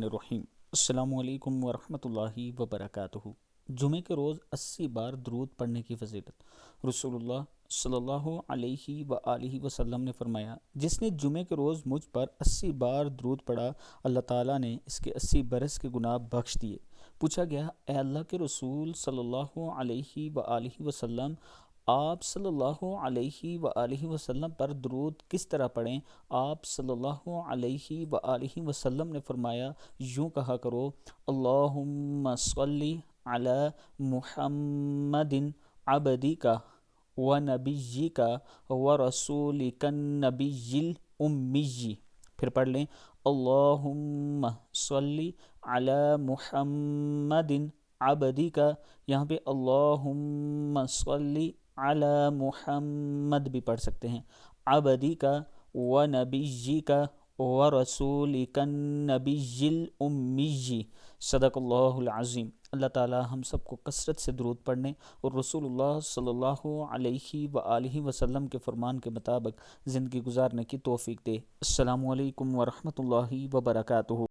الرحیم۔ السلام علیکم ورحمۃ اللہ وبرکاتہ۔ جمعے کے روز 80 بار درود پڑھنے کی فضیلت۔ رسول اللہ صلی اللہ علیہ وآلہ وسلم نے فرمایا، جس نے جمعے کے روز مجھ پر 80 بار درود پڑھا، اللہ تعالیٰ نے اس کے 80 برس کے گناہ بخش دیے۔ پوچھا گیا، اے اللہ کے رسول صلی اللہ علیہ وآلہ وسلم، آپ صلی اللہ علیہ وآلہ وسلم پر درود کس طرح پڑھیں؟ آپ صلی اللہ علیہ وآلہ وسلم نے فرمایا، یوں کہا کرو، اللہم صلی علی محمد عبدک و نبیک و رسولک النبی الامی۔ پھر پڑھ لیں، اللہم صلی علی محمد عبدک، یہاں پہ اللہم صلی علی محمد بھی پڑھ سکتے ہیں، عبدک و نبیک و رسولک النبی الامی۔ صدق اللہ العظیم۔ اللہ تعالی ہم سب کو کثرت سے درود پڑھنے اور رسول اللہ صلی اللہ علیہ وآلہ وسلم کے فرمان کے مطابق زندگی گزارنے کی توفیق دے۔ السلام علیکم ورحمۃ اللہ وبرکاتہ۔